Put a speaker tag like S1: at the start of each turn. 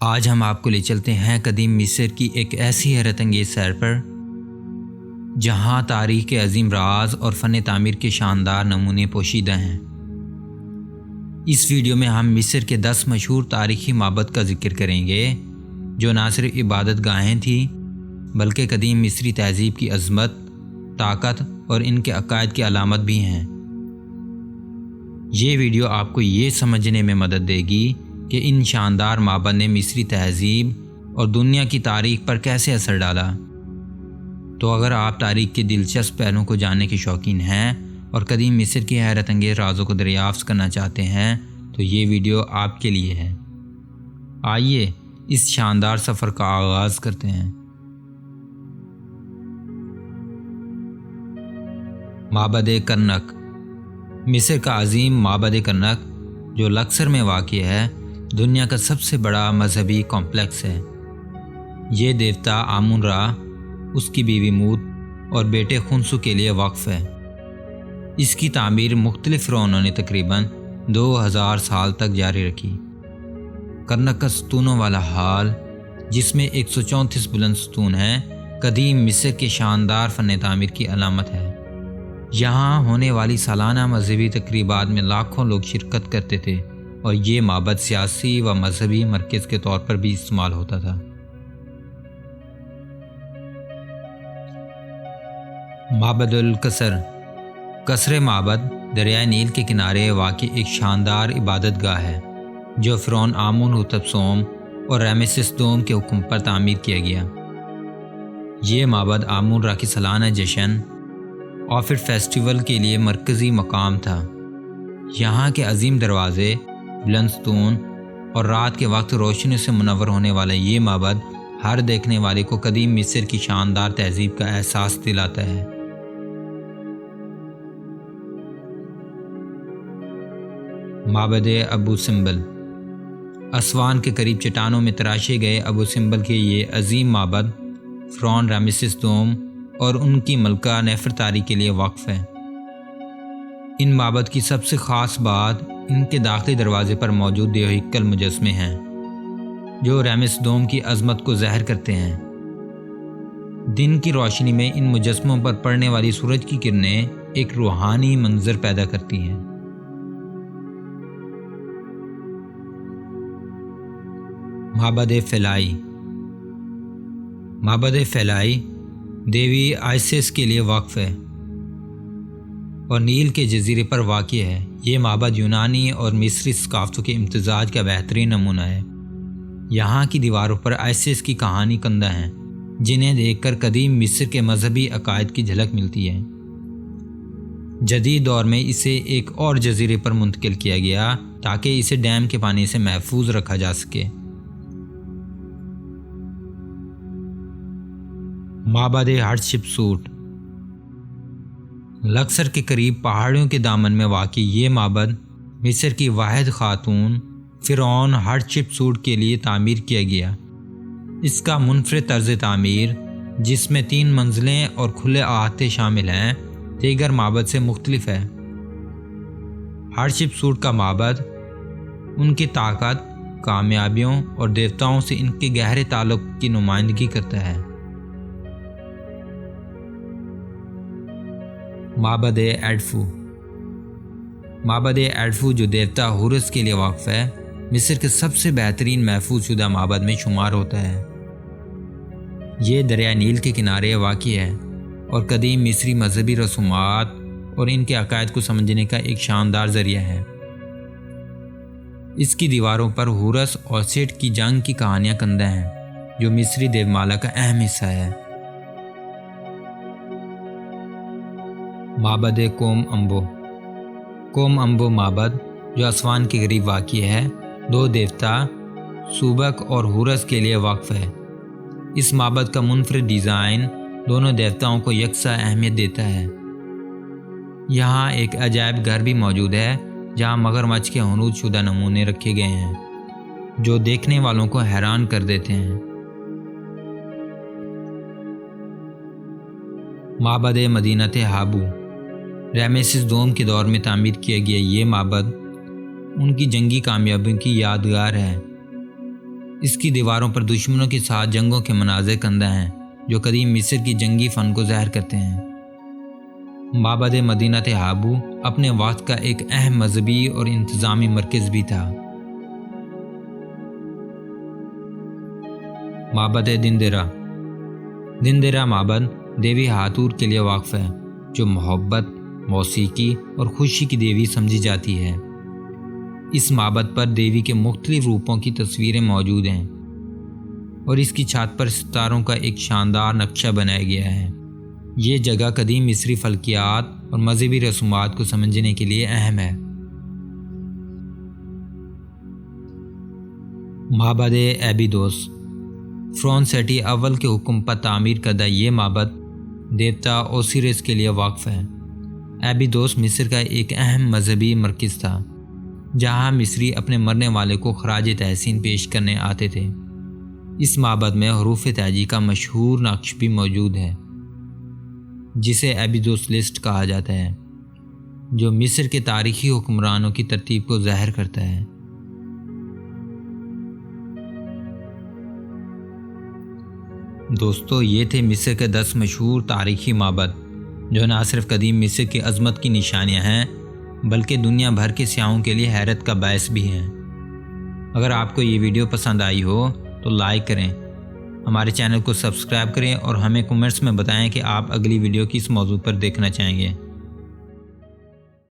S1: آج ہم آپ کو لے چلتے ہیں قدیم مصر کی ایک ایسی حیرت انگیز سیر پر جہاں تاریخ کے عظیم راز اور فن تعمیر کے شاندار نمونے پوشیدہ ہیں۔ اس ویڈیو میں ہم مصر کے 10 مشہور تاریخی معبد کا ذکر کریں گے جو نہ صرف عبادت گاہیں تھیں بلکہ قدیم مصری تہذیب کی عظمت، طاقت اور ان کے عقائد کی علامت بھی ہیں۔ یہ ویڈیو آپ کو یہ سمجھنے میں مدد دے گی کہ ان شاندار معبد نے مصری تہذیب اور دنیا کی تاریخ پر کیسے اثر ڈالا۔ تو اگر آپ تاریخ کے دلچسپ پہلوؤں کو جاننے کے شوقین ہیں اور قدیم مصر کی حیرت انگیز رازوں کو دریافت کرنا چاہتے ہیں تو یہ ویڈیو آپ کے لیے ہے۔ آئیے اس شاندار سفر کا آغاز کرتے ہیں۔ معبد کرنک۔ مصر کا عظیم معبد کرنک جو لکسر میں واقع ہے دنیا کا سب سے بڑا مذہبی کمپلیکس ہے۔ یہ دیوتا آمون را، اس کی بیوی موت اور بیٹے خنسو کے لیے وقف ہے۔ اس کی تعمیر مختلف فرعونوں نے تقریباً 2000 سال تک جاری رکھی۔ کرنک کا ستونوں والا ہال جس میں 134 بلند ستون ہیں قدیم مصر کے شاندار فن تعمیر کی علامت ہے۔ یہاں ہونے والی سالانہ مذہبی تقریبات میں لاکھوں لوگ شرکت کرتے تھے اور یہ معبد سیاسی و مذہبی مرکز کے طور پر بھی استعمال ہوتا تھا۔ معبد القصر۔ قصر معبد دریائے نیل کے کنارے واقع ایک شاندار عبادت گاہ ہے جو فرعون آمون حتب سوم اور رامسس دوم کے حکم پر تعمیر کیا گیا۔ یہ معبد آمون را کی سالانہ جشن آفٹ فیسٹیول کے لیے مرکزی مقام تھا۔ یہاں کے عظیم دروازے، بلند ستون اور رات کے وقت روشنی سے منور ہونے والا یہ معبد ہر دیکھنے والے کو قدیم مصر کی شاندار تہذیب کا احساس دلاتا ہے۔ معبد ابو سمبل۔ اسوان کے قریب چٹانوں میں تراشے گئے ابو سمبل کے یہ عظیم معبد فرعون رامسس دوم اور ان کی ملکہ نیفرتاری کے لیے وقف ہے۔ ان معبد کی سب سے خاص بات ان کے داخلی دروازے پر موجود دیوہیکل مجسمے ہیں جو رامسس دوم کی عظمت کو ظاہر کرتے ہیں۔ دن کی روشنی میں ان مجسموں پر پڑنے والی سورج کی کرنیں ایک روحانی منظر پیدا کرتی ہیں۔ معبد فیلائی۔ معبد فیلائی دیوی آئسس کے لیے وقف ہے اور نیل کے جزیرے پر واقع ہے۔ یہ معبد یونانی اور مصری ثقافتوں کے امتزاج کا بہترین نمونہ ہے۔ یہاں کی دیواروں پر آئسس کی کہانی کندہ ہیں جنہیں دیکھ کر قدیم مصر کے مذہبی عقائد کی جھلک ملتی ہے۔ جدید دور میں اسے ایک اور جزیرے پر منتقل کیا گیا تاکہ اسے ڈیم کے پانی سے محفوظ رکھا جا سکے۔ معبد ہٹشپسوٹ۔ لکسر کے قریب پہاڑیوں کے دامن میں واقع یہ معبد مصر کی واحد خاتون فرعون ہٹشپسوٹ کے لیے تعمیر کیا گیا۔ اس کا منفرد طرز تعمیر جس میں 3 منزلیں اور کھلے احاطے شامل ہیں دیگر معبد سے مختلف ہے۔ ہٹشپسوٹ کا معبد ان کی طاقت، کامیابیوں اور دیوتاؤں سے ان کے گہرے تعلق کی نمائندگی کرتا ہے۔ معبد ایڈفو۔ معبد ایڈفو جو دیوتا ہورس کے لیے وقف ہے مصر کے سب سے بہترین محفوظ شدہ معبد میں شمار ہوتا ہے۔ یہ دریائے نیل کے کنارے واقع ہے اور قدیم مصری مذہبی رسومات اور ان کے عقائد کو سمجھنے کا ایک شاندار ذریعہ ہے۔ اس کی دیواروں پر ہورس اور سیٹ کی جنگ کی کہانیاں کندہ ہیں جو مصری دیومالا کا اہم حصہ ہے۔ معبد کوم امبو۔ کوم امبو معبد جو اسوان کے قریب واقع ہے 2 دیوتا سوبک اور ہورس کے لیے وقف ہے۔ اس معبد کا منفرد ڈیزائن دونوں دیوتاؤں کو یکساں اہمیت دیتا ہے۔ یہاں ایک عجائب گھر بھی موجود ہے جہاں مگرمچھ کے حنوط شدہ نمونے رکھے گئے ہیں جو دیکھنے والوں کو حیران کر دیتے ہیں۔ معبد مدینہ ہابو۔ رامسس دوم کے دور میں تعمیر کیا گیا یہ معبد ان کی جنگی کامیابیوں کی یادگار ہے۔ اس کی دیواروں پر دشمنوں کے ساتھ جنگوں کے مناظر کندہ ہیں جو قدیم مصر کی جنگی فن کو ظاہر کرتے ہیں۔ معبد مدینہ ہابو اپنے وقت کا ایک اہم مذہبی اور انتظامی مرکز بھی تھا۔ معبد دندرا معبد دیوی ہاتور کے لیے واقف ہے، جو محبت، موسیقی اور خوشی کی دیوی سمجھی جاتی ہے۔ اس معبد پر دیوی کے مختلف روپوں کی تصویریں موجود ہیں اور اس کی چھت پر ستاروں کا ایک شاندار نقشہ بنایا گیا ہے۔ یہ جگہ قدیم مصری فلکیات اور مذہبی رسومات کو سمجھنے کے لیے اہم ہے۔ معبد ایبیدوس فرعون سیٹی اول کے حکم پر تعمیر کردہ یہ معبد دیوتا اوسیرس کے لیے واقف ہے۔ ایبیدوس مصر کا ایک اہم مذہبی مرکز تھا، جہاں مصری اپنے مرنے والے کو خراج تحسین پیش کرنے آتے تھے۔ اس معبد میں حروف تہجی کا مشہور نقش بھی موجود ہے، جسے ایبیدوس لسٹ کہا جاتا ہے، جو مصر کے تاریخی حکمرانوں کی ترتیب کو ظاہر کرتا ہے۔ دوستو، یہ تھے مصر کے 10 مشہور تاریخی معبد، جو نہ صرف قدیم مصر کی عظمت کی نشانیاں ہیں بلکہ دنیا بھر کے سیاحوں کے لیے حیرت کا باعث بھی ہیں۔ اگر آپ کو یہ ویڈیو پسند آئی ہو تو لائک کریں، ہمارے چینل کو سبسکرائب کریں اور ہمیں کمنٹس میں بتائیں کہ آپ اگلی ویڈیو کس موضوع پر دیکھنا چاہیں گے۔